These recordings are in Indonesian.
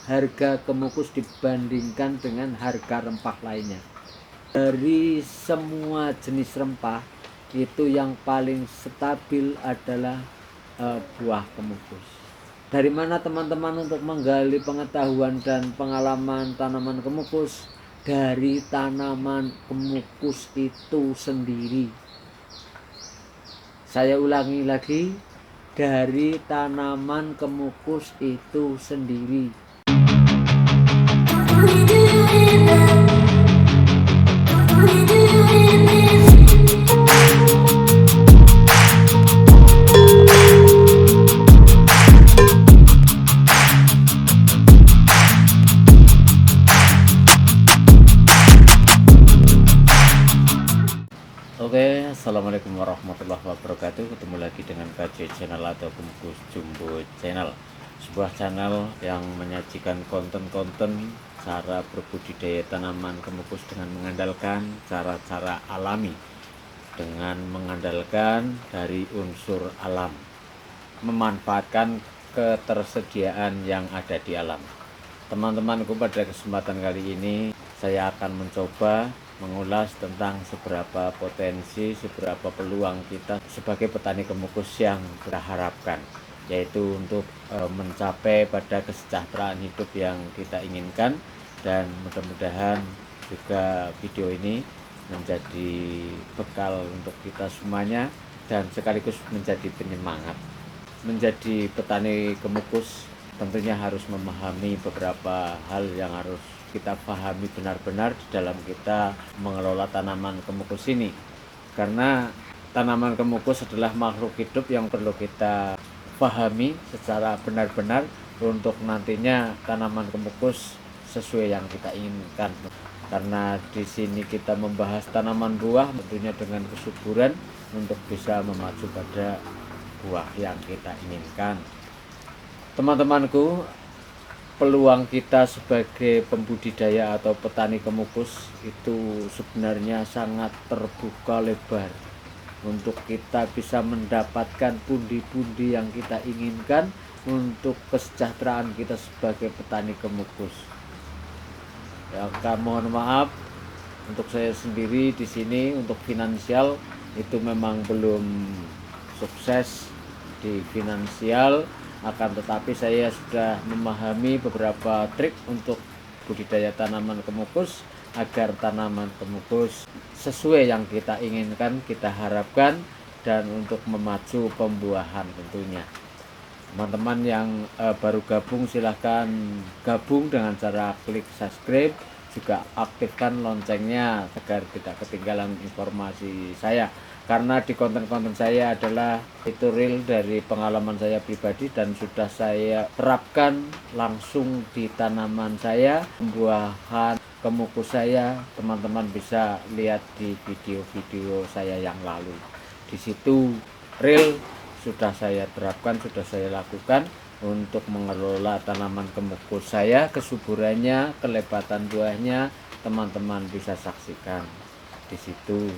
harga kemukus dibandingkan dengan harga rempah lainnya. Dari semua jenis rempah itu yang paling stabil adalah buah kemukus. Dari mana teman-teman untuk menggali pengetahuan dan pengalaman tanaman kemukus? Dari tanaman kemukus itu sendiri. Saya ulangi lagi, dari tanaman kemukus itu sendiri. Oke, assalamualaikum warahmatullahi wabarakatuh. Ketemu lagi dengan KJ Channel atau Kemukus Jumbo Channel, sebuah channel yang menyajikan konten-konten cara berbudidaya tanaman kemukus dengan mengandalkan cara-cara alami, dengan mengandalkan dari unsur alam, memanfaatkan ketersediaan yang ada di alam. Teman-temanku, pada kesempatan kali ini saya akan mencoba mengulas tentang seberapa potensi, seberapa peluang kita sebagai petani kemukus yang kita harapkan, yaitu untuk mencapai pada kesejahteraan hidup yang kita inginkan. Dan mudah-mudahan juga video ini menjadi bekal untuk kita semuanya dan sekaligus menjadi penyemangat. Menjadi petani kemukus tentunya harus memahami beberapa hal yang harus kita pahami benar-benar di dalam kita mengelola tanaman kemukus ini, karena tanaman kemukus adalah makhluk hidup yang perlu kita pahami secara benar-benar untuk nantinya tanaman kemukus sesuai yang kita inginkan. Karena di sini kita membahas tanaman buah, tentunya dengan kesuburan untuk bisa memacu pada buah yang kita inginkan. Teman-temanku, peluang kita sebagai pembudidaya atau petani kemukus itu sebenarnya sangat terbuka lebar untuk kita bisa mendapatkan pundi-pundi yang kita inginkan untuk kesejahteraan kita sebagai petani kemukus. Ya, mohon maaf untuk saya sendiri di sini untuk finansial itu memang belum sukses di finansial. Akan tetapi saya sudah memahami beberapa trik untuk budidaya tanaman kemukus agar tanaman kemukus sesuai yang kita inginkan, kita harapkan, dan untuk memacu pembuahan tentunya. Teman-teman yang baru gabung silahkan gabung dengan cara klik subscribe, juga aktifkan loncengnya agar tidak ketinggalan informasi saya. Karena di konten-konten saya adalah itu real dari pengalaman saya pribadi dan sudah saya terapkan langsung di tanaman saya, pembuahan kemukus saya. Teman-teman bisa lihat di video-video saya yang lalu. Di situ real sudah saya terapkan, sudah saya lakukan untuk mengelola tanaman kemukus saya, kesuburannya, kelebatan buahnya, teman-teman bisa saksikan di situ.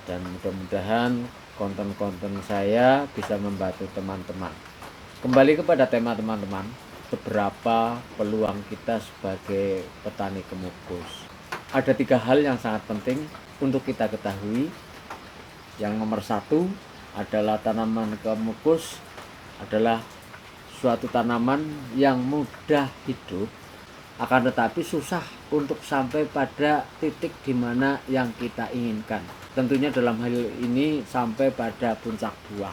Dan mudah-mudahan konten-konten saya bisa membantu teman-teman. Kembali kepada tema teman-teman, seberapa peluang kita sebagai petani kemukus. Ada 3 hal yang sangat penting untuk kita ketahui. Yang nomor 1 adalah tanaman kemukus adalah suatu tanaman yang mudah hidup, akan tetapi susah untuk sampai pada titik di mana yang kita inginkan. Tentunya dalam hal ini sampai pada puncak buah.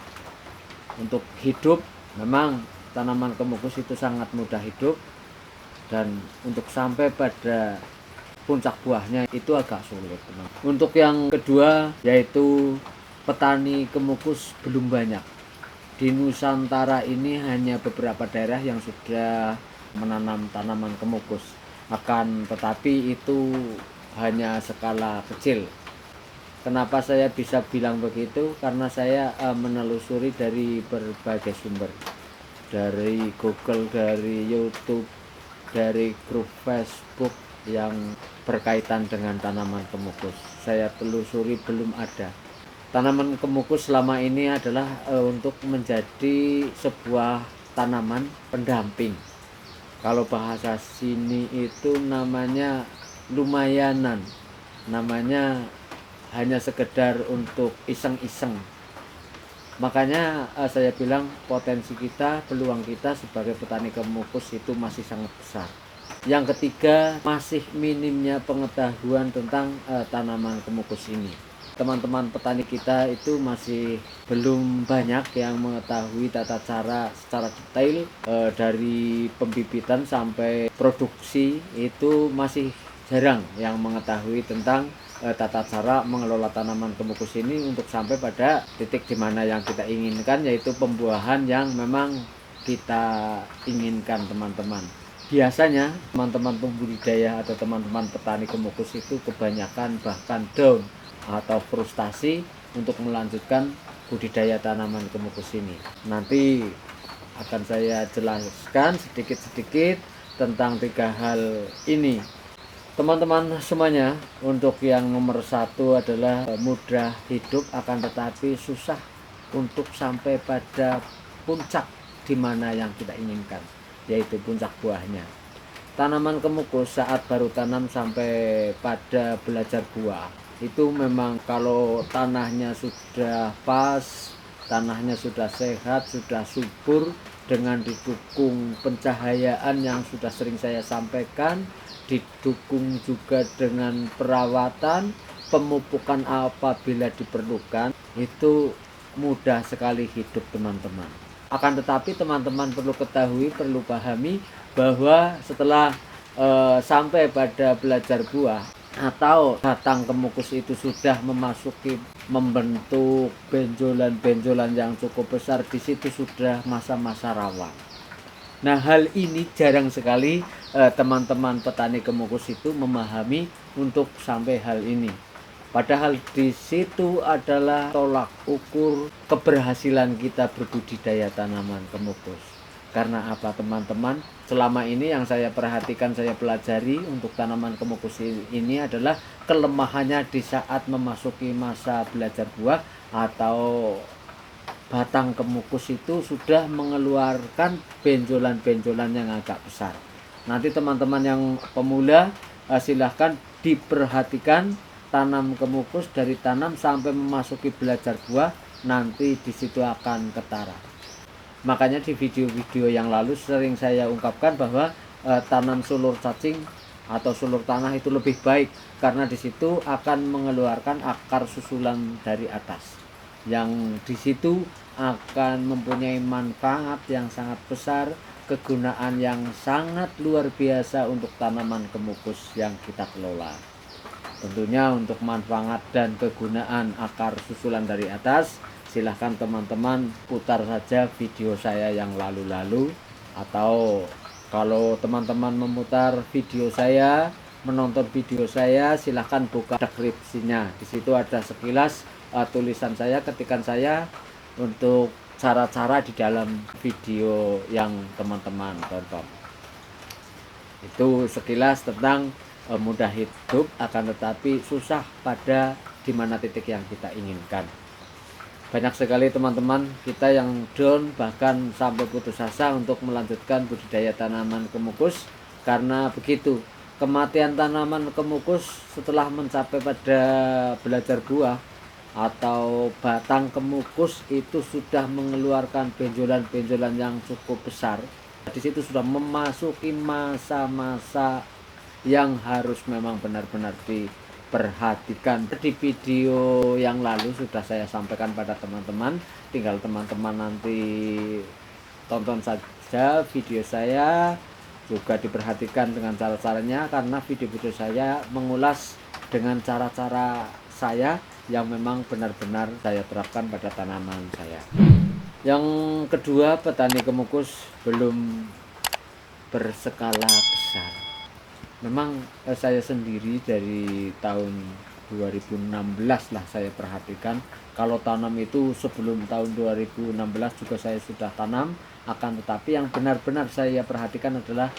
Untuk hidup memang tanaman kemukus itu sangat mudah hidup, dan untuk sampai pada puncak buahnya itu agak sulit. Untuk yang kedua yaitu petani kemukus belum banyak. Di Nusantara ini hanya beberapa daerah yang sudah menanam tanaman kemukus, akan tetapi itu hanya skala kecil. Kenapa saya bisa bilang begitu? Karena saya menelusuri dari berbagai sumber, dari Google, dari YouTube, dari grup Facebook yang berkaitan dengan tanaman kemukus. Saya telusuri belum ada. Tanaman kemukus selama ini adalah untuk menjadi sebuah tanaman pendamping Kalau bahasa sini itu namanya lumayanan, namanya hanya sekedar untuk iseng-iseng. Makanya saya bilang potensi kita, peluang kita sebagai petani kemukus itu masih sangat besar. Yang ketiga, masih minimnya pengetahuan tentang tanaman kemukus ini. Teman-teman petani kita itu masih belum banyak yang mengetahui tata cara secara detail, dari pembibitan sampai produksi itu masih jarang yang mengetahui tentang tata cara mengelola tanaman kemukus ini untuk sampai pada titik dimana yang kita inginkan, yaitu pembuahan yang memang kita inginkan, teman-teman. Biasanya teman-teman pembudidaya atau teman-teman petani kemukus itu kebanyakan bahkan down atau frustasi untuk melanjutkan budidaya tanaman kemukus ini. Nanti akan saya jelaskan sedikit-sedikit tentang 3 hal ini. Teman-teman semuanya, untuk yang nomor 1 adalah mudah hidup akan tetapi susah untuk sampai pada puncak di mana yang kita inginkan, yaitu puncak buahnya. Tanaman kemukus saat baru tanam sampai pada belajar buah itu memang kalau tanahnya sudah pas, tanahnya sudah sehat, sudah subur, dengan didukung pencahayaan yang sudah sering saya sampaikan, didukung juga dengan perawatan, pemupukan apabila diperlukan, itu mudah sekali hidup, teman-teman. Akan tetapi teman-teman perlu ketahui, perlu pahami bahwa setelah sampai pada belajar buah atau batang kemukus itu sudah membentuk benjolan-benjolan yang cukup besar, di situ sudah masa-masa rawan. Nah, hal ini jarang sekali teman-teman petani kemukus itu memahami untuk sampai hal ini. Padahal di situ adalah tolak ukur keberhasilan kita berbudidaya tanaman kemukus. Karena apa, teman-teman? Selama ini yang saya perhatikan, saya pelajari untuk tanaman kemukus ini adalah kelemahannya di saat memasuki masa belajar buah atau batang kemukus itu sudah mengeluarkan benjolan-benjolan yang agak besar. Nanti teman-teman yang pemula silahkan diperhatikan tanam kemukus dari tanam sampai memasuki belajar buah, nanti di situ akan ketara. Makanya di video-video yang lalu sering saya ungkapkan bahwa tanam sulur cacing atau sulur tanah itu lebih baik karena di situ akan mengeluarkan akar susulan dari atas, yang di situ akan mempunyai manfaat yang sangat besar, kegunaan yang sangat luar biasa untuk tanaman kemukus yang kita kelola. Tentunya untuk manfaat dan kegunaan akar susulan dari atas, silahkan teman-teman putar saja video saya yang lalu-lalu, atau kalau teman-teman memutar video saya, menonton video saya, silahkan buka deskripsinya. Di situ ada sekilas tulisan saya, ketikan saya untuk cara-cara di dalam video yang teman-teman tonton. Itu sekilas tentang mudah hidup akan tetapi susah pada dimana titik yang kita inginkan. Banyak sekali teman-teman kita yang down, bahkan sampai putus asa untuk melanjutkan budidaya tanaman kemukus. Karena begitu, kematian tanaman kemukus setelah mencapai pada belajar buah atau batang kemukus itu sudah mengeluarkan benjolan-benjolan yang cukup besar. Di situ sudah memasuki masa-masa yang harus memang benar-benar diperhatikan. Di video yang lalu sudah saya sampaikan pada teman-teman, tinggal teman-teman nanti tonton saja video saya, juga diperhatikan dengan cara-caranya, karena video-video saya mengulas dengan cara-cara saya yang memang benar-benar saya terapkan pada tanaman saya. Yang kedua, petani kemukus belum berskala besar. Memang saya sendiri dari tahun 2016 lah saya perhatikan, kalau tanam itu sebelum tahun 2016 juga saya sudah tanam, akan tetapi yang benar-benar saya perhatikan adalah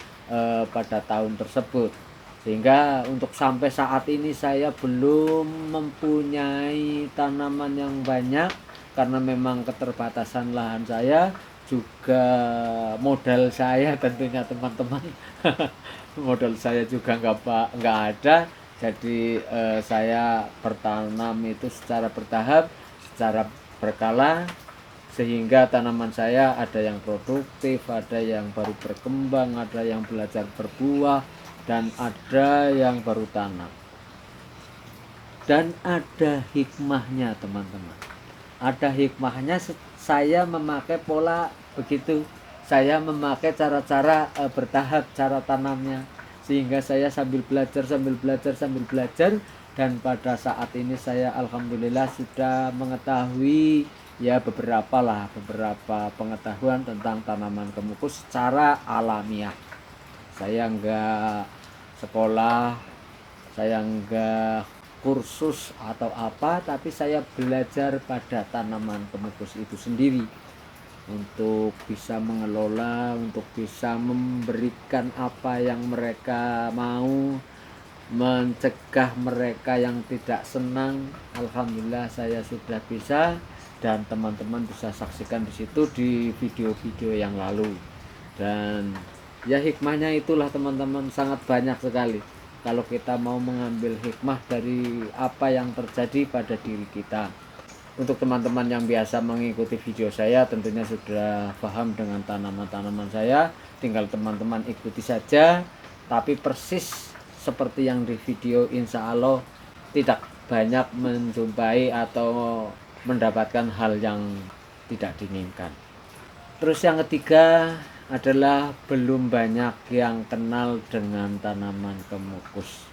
pada tahun tersebut. Sehingga untuk sampai saat ini saya belum mempunyai tanaman yang banyak karena memang keterbatasan lahan saya, juga modal saya tentunya teman-teman. Modal saya juga nggak ada, jadi saya bertanam itu secara bertahap, secara berkala, sehingga tanaman saya ada yang produktif, ada yang baru berkembang, ada yang belajar berbuah, dan ada yang baru tanam. Dan ada hikmahnya teman-teman, ada hikmahnya. Saya memakai pola begitu, saya memakai cara-cara bertahap cara tanamnya, sehingga saya sambil belajar, dan pada saat ini saya alhamdulillah sudah mengetahui ya beberapa pengetahuan tentang tanaman kemukus secara alamiah. Saya enggak sekolah, saya enggak kursus atau apa, tapi saya belajar pada tanaman kemukus itu sendiri untuk bisa mengelola, untuk bisa memberikan apa yang mereka mau, mencegah mereka yang tidak senang. Alhamdulillah saya sudah bisa, dan teman-teman bisa saksikan di situ di video-video yang lalu. Dan ya hikmahnya itulah teman-teman, sangat banyak sekali kalau kita mau mengambil hikmah dari apa yang terjadi pada diri kita. Untuk teman-teman yang biasa mengikuti video saya tentunya sudah paham dengan tanaman-tanaman saya, tinggal teman-teman ikuti saja. Tapi persis seperti yang di video, insya Allah tidak banyak menjumpai atau mendapatkan hal yang tidak diinginkan. Terus yang ketiga adalah belum banyak yang kenal dengan tanaman kemukus.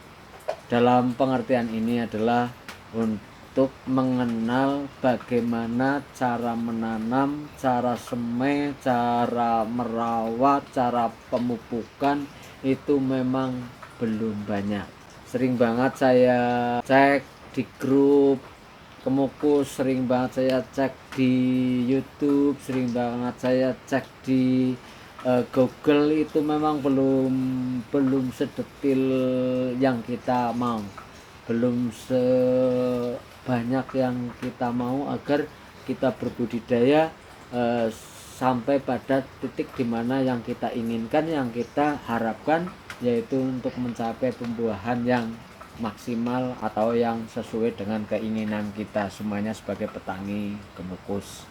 Dalam pengertian ini adalah untuk mengenal bagaimana cara menanam, cara semai, cara merawat, cara pemupukan, itu memang belum banyak. Sering banget saya cek di grup kemukus, sering banget saya cek di YouTube, sering banget saya cek di Google, itu memang belum sedetil yang kita mau, belum sebanyak yang kita mau agar kita berbudidaya sampai pada titik dimana yang kita inginkan, yang kita harapkan, yaitu untuk mencapai pembuahan yang maksimal atau yang sesuai dengan keinginan kita semuanya sebagai petani kemukus.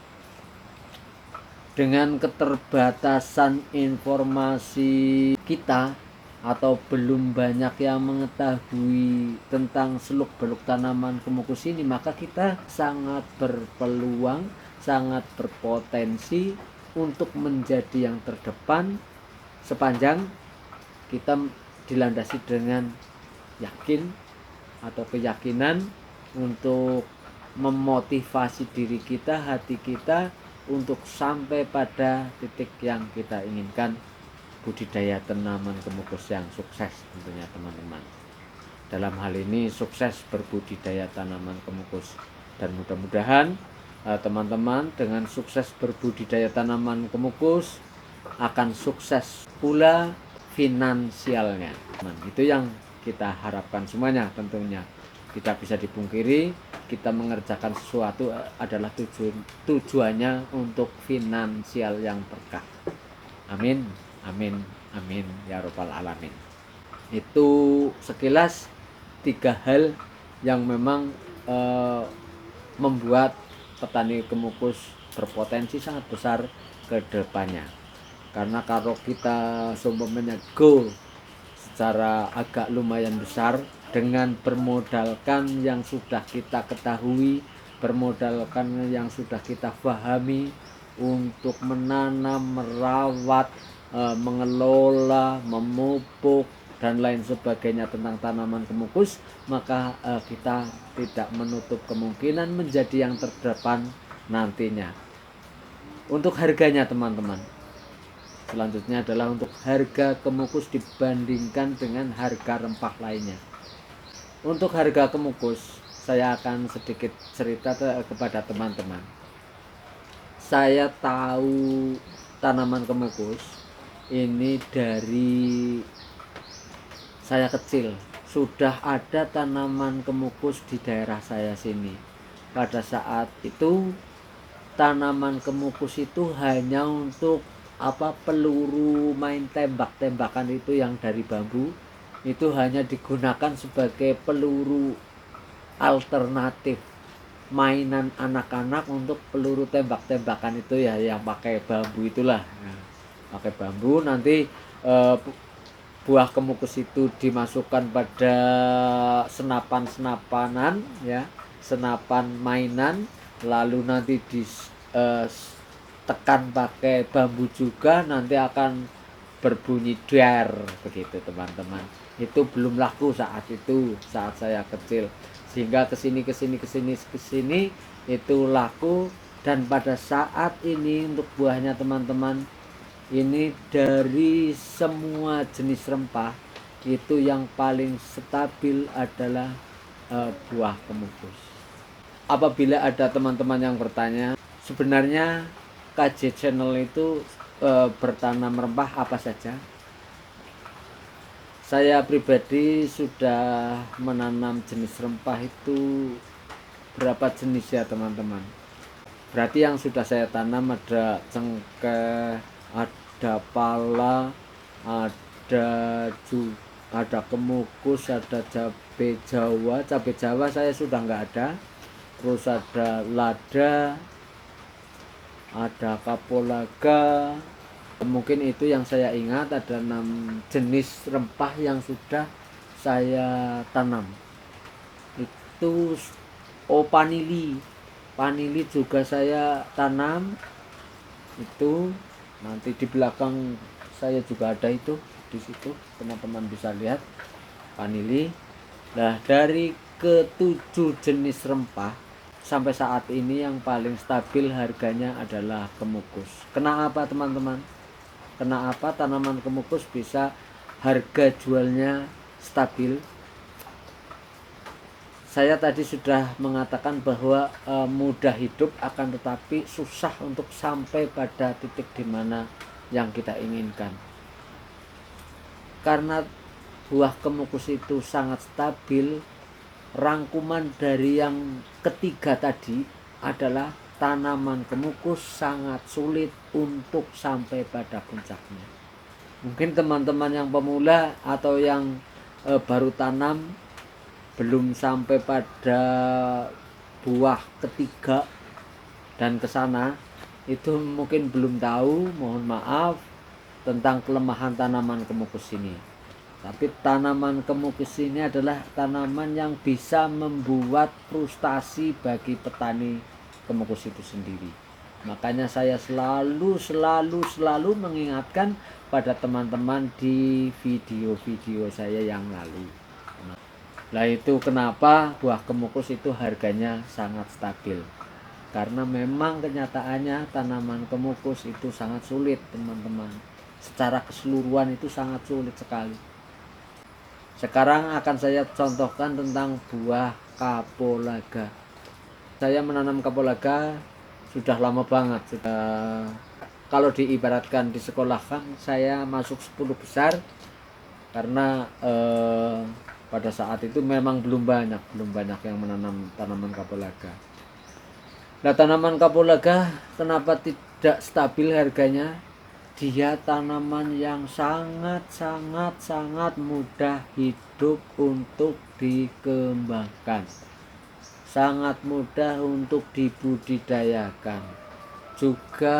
Dengan keterbatasan informasi kita atau belum banyak yang mengetahui tentang seluk-beluk tanaman kemukus ini, maka kita sangat berpeluang, sangat berpotensi untuk menjadi yang terdepan sepanjang kita dilandasi dengan yakin atau keyakinan untuk memotivasi diri kita, hati kita, untuk sampai pada titik yang kita inginkan, budidaya tanaman kemukus yang sukses tentunya teman-teman. Dalam hal ini sukses berbudidaya tanaman kemukus, dan mudah-mudahan teman-teman dengan sukses berbudidaya tanaman kemukus akan sukses pula finansialnya. Itu yang kita harapkan semuanya tentunya. Tidak bisa dipungkiri, kita mengerjakan sesuatu adalah tujuannya untuk finansial yang berkah. Amin, amin, amin ya robbal alamin. Itu sekilas 3 hal yang memang membuat petani kemukus berpotensi sangat besar ke depannya. Karena kalau kita seumpamanya go secara agak lumayan besar, dengan bermodalkan yang sudah kita ketahui, bermodalkan yang sudah kita pahami untuk menanam, merawat, mengelola, memupuk dan lain sebagainya tentang tanaman kemukus, maka kita tidak menutup kemungkinan menjadi yang terdepan nantinya. Untuk harganya teman-teman, selanjutnya adalah untuk harga kemukus dibandingkan dengan harga rempah lainnya. Untuk harga kemukus, saya akan sedikit cerita kepada teman-teman. Saya tahu tanaman kemukus ini dari saya kecil. Sudah ada tanaman kemukus di daerah saya sini. Pada saat itu tanaman kemukus itu hanya untuk peluru main tembak-tembakan itu yang dari bambu, itu hanya digunakan sebagai peluru alternatif mainan anak-anak untuk peluru tembak-tembakan itu ya, yang pakai bambu itulah. Pakai bambu, nanti buah kemukus itu dimasukkan pada senapan-senapanan ya, senapan mainan, lalu nanti tekan pakai bambu juga, nanti akan berbunyi dar begitu teman-teman. Itu belum laku saat itu, saat saya kecil, sehingga kesini itu laku. Dan pada saat ini untuk buahnya teman-teman, ini dari semua jenis rempah itu yang paling stabil adalah buah kemukus. Apabila ada teman-teman yang bertanya, sebenarnya KJ Channel itu bertanam rempah apa saja? Saya pribadi sudah menanam jenis rempah itu berapa jenis ya teman-teman. Berarti yang sudah saya tanam ada cengkeh, ada pala, ada kemukus, ada cabai Jawa. Cabai Jawa saya sudah nggak ada. Terus ada lada, ada kapulaga. Mungkin itu yang saya ingat. Ada 6 jenis rempah yang sudah saya tanam. Itu panili juga saya tanam. Itu nanti di belakang saya juga ada itu, di situ teman-teman bisa lihat panili. Nah, dari ke-7 jenis rempah sampai saat ini yang paling stabil harganya adalah kemukus. Kenapa teman-teman? Kenapa tanaman kemukus bisa harga jualnya stabil? Saya tadi sudah mengatakan bahwa mudah hidup, akan tetapi susah untuk sampai pada titik di mana yang kita inginkan. Karena buah kemukus itu sangat stabil, rangkuman dari yang ketiga tadi adalah tanaman kemukus sangat sulit untuk sampai pada puncaknya. Mungkin teman-teman yang pemula atau yang baru tanam belum sampai pada buah ketiga dan ke sana, itu mungkin belum tahu, mohon maaf, tentang kelemahan tanaman kemukus ini. Tapi tanaman kemukus ini adalah tanaman yang bisa membuat frustasi bagi petani kemukus itu sendiri. Makanya saya selalu mengingatkan pada teman-teman di video-video saya yang lalu. Nah, itu kenapa buah kemukus itu harganya sangat stabil. Karena memang kenyataannya tanaman kemukus itu sangat sulit teman-teman. Secara keseluruhan itu sangat sulit sekali. Sekarang akan saya contohkan tentang buah kapulaga. Saya menanam kapulaga sudah lama banget. Kalau diibaratkan di sekolah kan saya masuk 10 besar. Karena pada saat itu memang belum banyak yang menanam tanaman kapulaga. Nah, tanaman kapulaga kenapa tidak stabil harganya? Dia tanaman yang sangat mudah hidup untuk dikembangkan, sangat mudah untuk dibudidayakan. Juga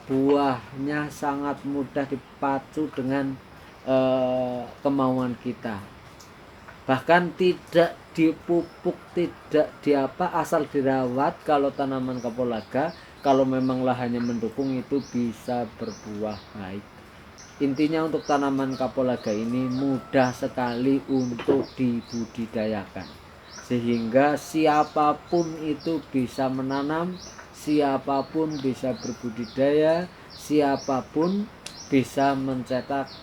buahnya sangat mudah dipacu dengan kemauan kita. Bahkan tidak dipupuk, tidak asal dirawat. Kalau tanaman kapulaga, kalau memang lahannya mendukung, itu bisa berbuah baik. Intinya untuk tanaman kapulaga ini mudah sekali untuk dibudidayakan, sehingga siapapun itu bisa menanam, siapapun bisa berbudidaya, siapapun bisa mencetak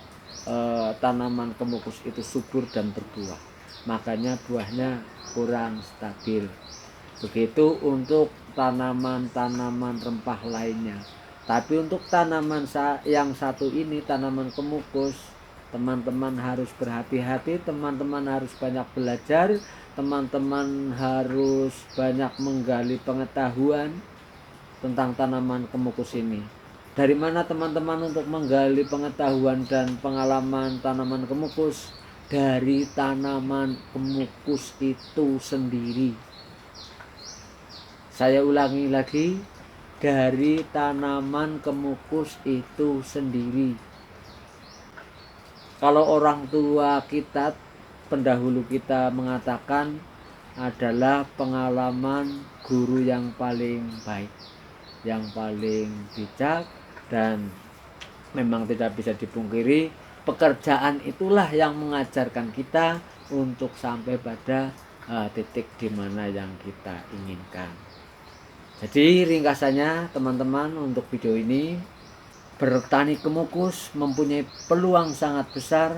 tanaman kemukus itu subur dan berbuah. Makanya buahnya kurang stabil. Begitu untuk tanaman-tanaman rempah lainnya. Tapi untuk tanaman yang satu ini, tanaman kemukus, teman-teman harus berhati-hati, teman-teman harus banyak belajar, teman-teman harus banyak menggali pengetahuan. tentang tanaman kemukus ini. Dari mana teman-teman untuk menggali pengetahuan dan pengalaman tanaman kemukus? Dari tanaman kemukus itu sendiri. Saya ulangi lagi, dari tanaman kemukus itu sendiri. Kalau orang tua kita, pendahulu kita mengatakan adalah pengalaman guru yang paling baik, yang paling bijak, dan memang tidak bisa dipungkiri pekerjaan itulah yang mengajarkan kita untuk sampai pada titik di mana yang kita inginkan. Jadi ringkasannya teman-teman, untuk video ini, bertani kemukus mempunyai peluang sangat besar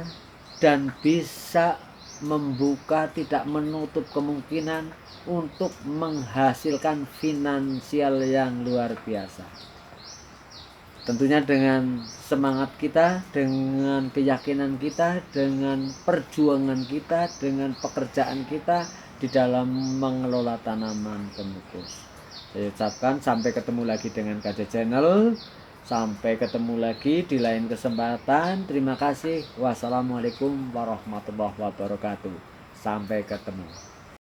dan bisa membuka, tidak menutup kemungkinan untuk menghasilkan finansial yang luar biasa. Tentunya dengan semangat kita, dengan keyakinan kita, dengan perjuangan kita, dengan pekerjaan kita di dalam mengelola tanaman kemukus. Saya ucapkan sampai ketemu lagi dengan KJ Channel. Sampai ketemu lagi di lain kesempatan. Terima kasih. Wassalamualaikum warahmatullahi wabarakatuh. Sampai ketemu.